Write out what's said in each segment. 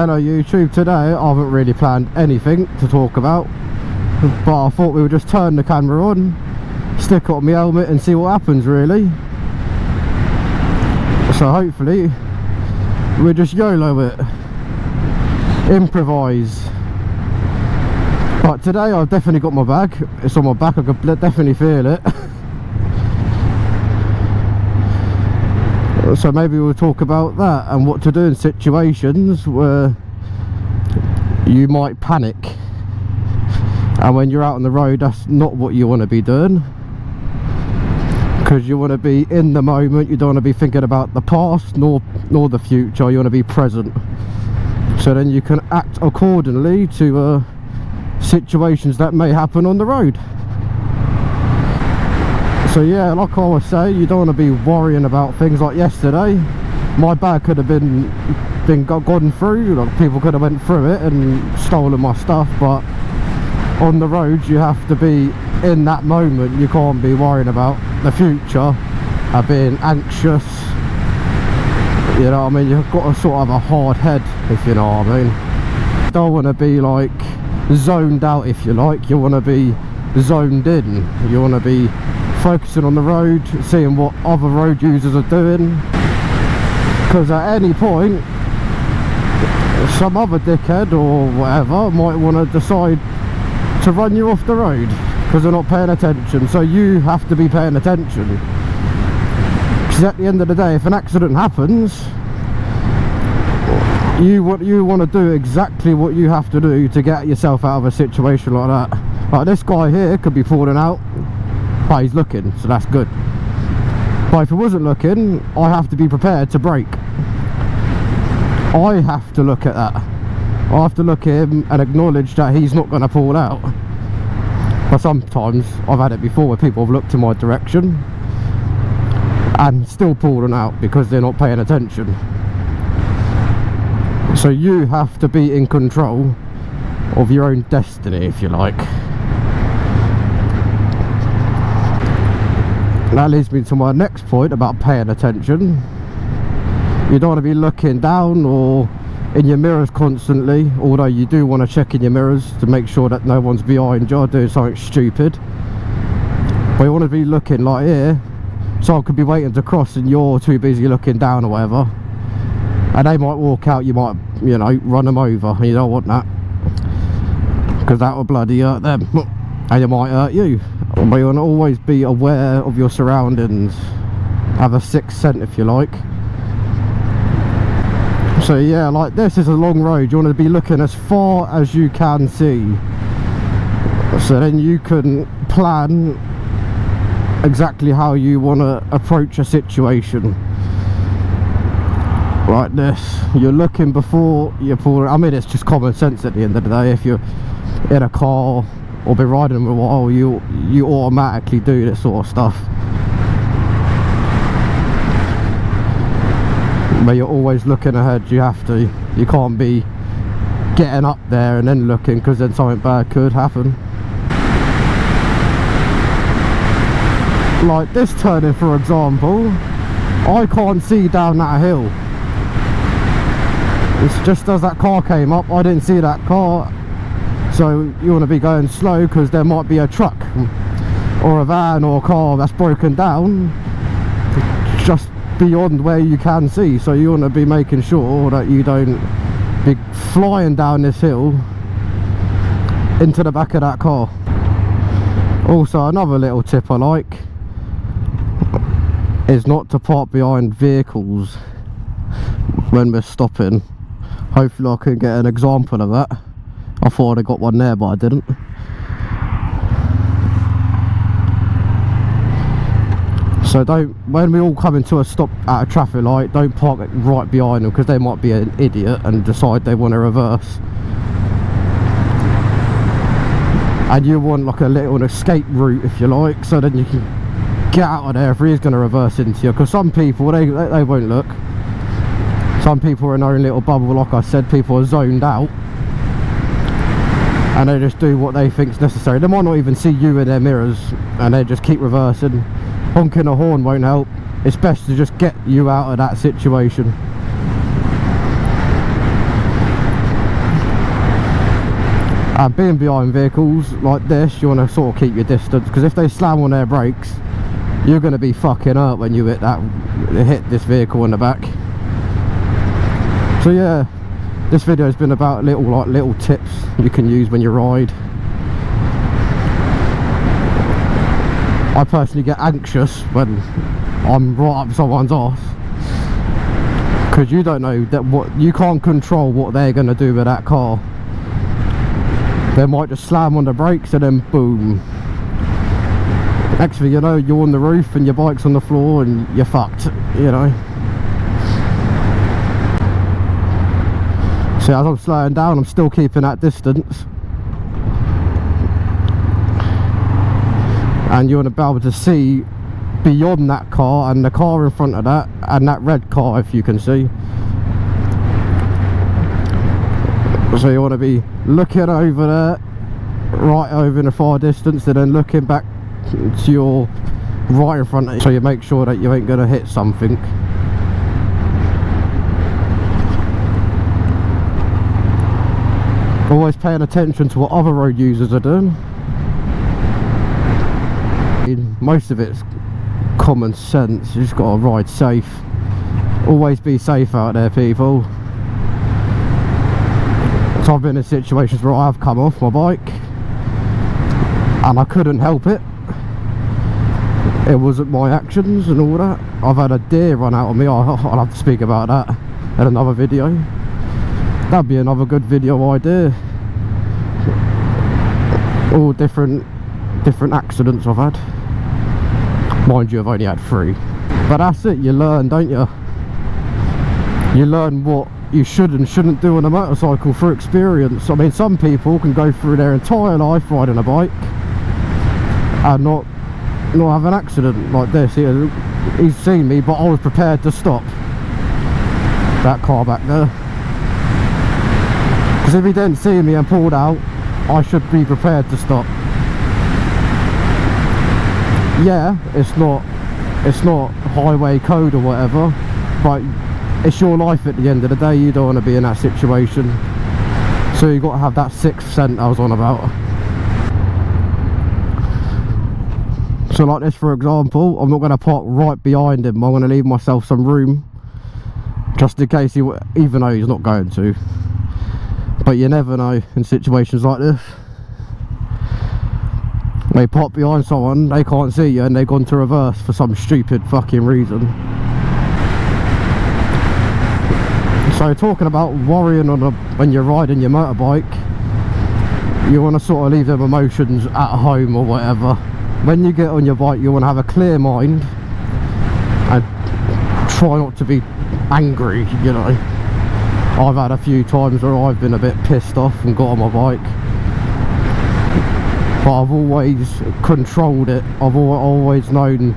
Hello YouTube, today I haven't really planned anything to talk about, but I thought we would just turn the camera on, stick it on my helmet and see what happens really. So hopefully we'll just YOLO it, improvise. But today I've definitely got my bag, it's on my back, I can definitely feel it. So maybe we'll talk about that and what to do in situations where you might panic, and when you're out on the road that's not what you want to be doing, because you want to be in the moment. You don't want to be thinking about the past nor the future. You want to be present, so then you can act accordingly to situations that may happen on the road. So yeah, like I was saying, you don't want to be worrying about things like yesterday. My bag could have been gone through, like people could have went through it and stolen my stuff, but on the road you have to be in that moment. You can't be worrying about the future, being anxious, you know what I mean. You've got to sort of have a hard head, if you know what I mean. You don't want to be like zoned out, if you like. You want to be zoned in. You want to be focusing on the road, seeing what other road users are doing, because at any point some other dickhead or whatever might want to decide to run you off the road because they're not paying attention. So you have to be paying attention, because at the end of the day, if an accident happens, you want to do exactly what you have to do to get yourself out of a situation like that. Like this guy here could be falling out, but he's looking, so that's good. But if he wasn't looking, I have to be prepared to brake. I have to look at that. I have to look at him and acknowledge that he's not going to pull out. But sometimes I've had it before where people have looked in my direction and still pulling out because they're not paying attention. So you have to be in control of your own destiny, if you like. That leads me to my next point about paying attention. You don't want to be looking down or in your mirrors constantly, although you do want to check in your mirrors to make sure that no one's behind you or doing something stupid. But you want to be looking like here, someone could be waiting to cross and you're too busy looking down or whatever, and they might walk out, you might, you know, run them over, and you don't want that, because that will bloody hurt them and it might hurt you. But you want to always be aware of your surroundings, have a sixth sense, if you like. So yeah, like this is a long road, you want to be looking as far as you can see, so then you can plan exactly how you want to approach a situation. Like this, you're looking before you pull. I mean, it's just common sense at the end of the day. If you're in a car or been riding a while, you automatically do this sort of stuff. But you're always looking ahead. You have to. You can't be getting up there and then looking, because then something bad could happen. Like this turning, for example, I can't see down that hill. It's just as that car came up, I didn't see that car. So you want to be going slow, because there might be a truck or a van or a car that's broken down just beyond where you can see. So you want to be making sure that you don't be flying down this hill into the back of that car. Also, another little tip I like is not to park behind vehicles when we're stopping. Hopefully I can get an example of that. I thought I got one there, but I didn't. So don't, when we all come into a stop at a traffic light, don't park it right behind them, because they might be an idiot and decide they want to reverse. And you want like a little escape route, if you like, so then you can get out of there if he is going to reverse into you. Because some people, they won't look. Some people are in their own little bubble, like I said. People are zoned out and they just do what they think is necessary. They might not even see you in their mirrors, and they just keep reversing. Honking a horn won't help. It's best to just get you out of that situation. And being behind vehicles like this, you want to sort of keep your distance, because if they slam on their brakes, you're going to be fucking up when you hit this vehicle in the back. So yeah, this video has been about little tips you can use when you ride. I personally get anxious when I'm right up someone's arse, because you don't know you can't control what they're going to do with that car. They might just slam on the brakes and then boom. Next thing you know, you're on the roof and your bike's on the floor and you're fucked, you know. So as I'm slowing down, I'm still keeping that distance. And you want to be able to see beyond that car and the car in front of that and that red car, if you can see. So you want to be looking over there, right over in the far distance, and then looking back to your right in front of you, so you make sure that you ain't going to hit something. Always paying attention to what other road users are doing. Most of it's common sense. You just got to ride safe. Always be safe out there, people. So I've been in situations where I have come off my bike and I couldn't help it. It wasn't my actions and all that. I've had a deer run out of me. I'll have to speak about that in another video. That'd be another good video idea. All different accidents I've had. Mind you, I've only had 3. But that's it, you learn, don't you? You learn what you should and shouldn't do on a motorcycle through experience. I mean, some people can go through their entire life riding a bike and not have an accident like this. He's seen me, but I was prepared to stop that car back there, because if he didn't see me and pulled out, I should be prepared to stop. Yeah, it's not highway code or whatever, but it's your life at the end of the day. You don't want to be in that situation, so you've got to have that 6th sense I was on about. So like this, for example, I'm not going to park right behind him. I'm going to leave myself some room, just in case even though he's not going to. But you never know in situations like this. They pop behind someone, they can't see you, and they've gone to reverse for some stupid fucking reason. So talking about worrying when you're riding your motorbike, you want to sort of leave them emotions at home or whatever. When you get on your bike, you want to have a clear mind and try not to be angry, you know. I've had a few times where I've been a bit pissed off and got on my bike, but I've always controlled it. I've always known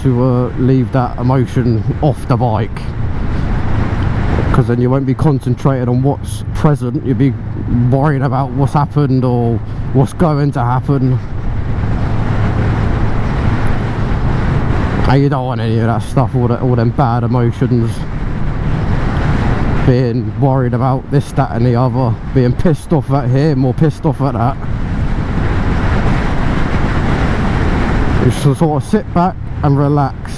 to leave that emotion off the bike, because then you won't be concentrated on what's present. You'll be worrying about what's happened or what's going to happen, and you don't want any of that stuff, all them bad emotions, being worried about this, that and the other, being pissed off at him or pissed off at that. You should sort of sit back and relax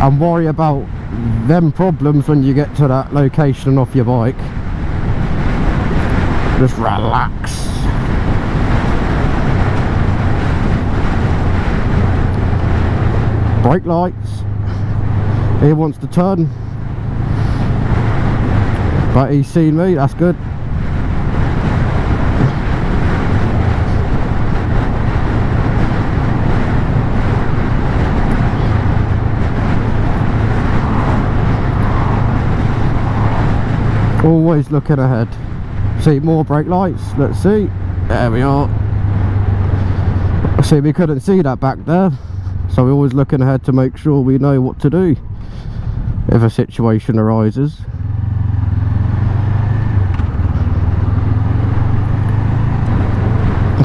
and worry about them problems when you get to that location off your bike. Just relax. Brake lights. He wants to turn, but he's seen me, that's good. Always looking ahead. See, more brake lights, let's see. There we are. See, we couldn't see that back there, so we're always looking ahead to make sure we know what to do if a situation arises.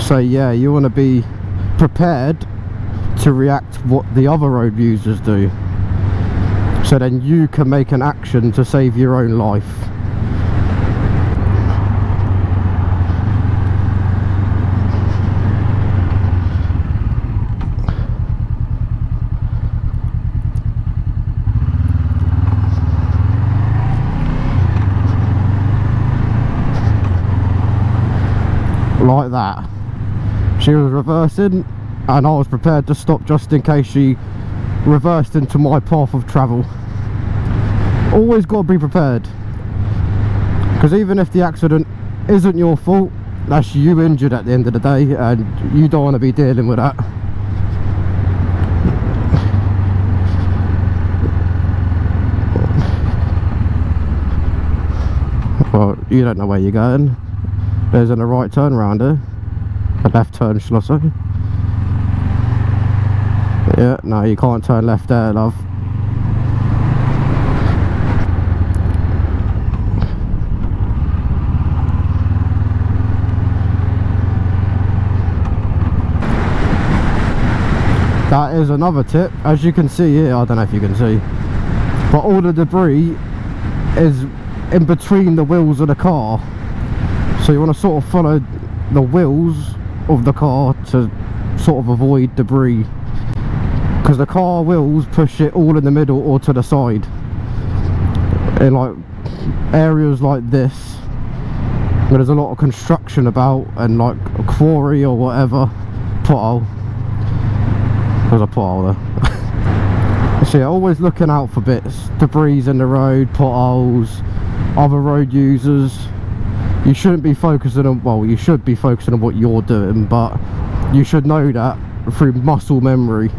So yeah, you want to be prepared to react what the other road users do, so then you can make an action to save your own life. like that. She was reversing and I was prepared to stop just in case she reversed into my path of travel. Always got to be prepared, because even if the accident isn't your fault, that's you injured at the end of the day, and you don't want to be dealing with that. Well, you don't know where you're going. There's a right turn round here, a left turn, shall I say. Yeah, no, you can't turn left there, love. That is another tip. As you can see here, I don't know if you can see, but all the debris is in between the wheels of the car, so you want to sort of follow the wheels of the car to sort of avoid debris, because the car wheels push it all in the middle or to the side. In like areas like this where there's a lot of construction about, and like a quarry or whatever, pothole. There's a pothole there. So yeah, always looking out for bits, debris in the road, potholes, other road users. You shouldn't be focusing on, well, you should be focusing on what you're doing, but you should know that through muscle memory.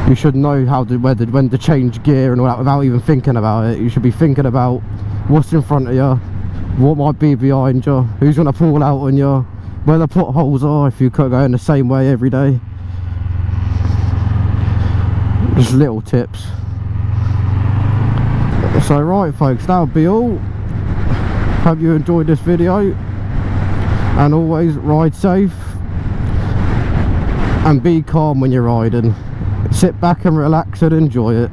You should know how to, when to change gear and all that without even thinking about it. You should be thinking about what's in front of you, what might be behind you, who's going to pull out on you, where the potholes are if you could go in the same way every day. Just little tips. So right folks, that'll be all. Hope you enjoyed this video, and always ride safe and be calm when you're riding. Sit back and relax and enjoy it.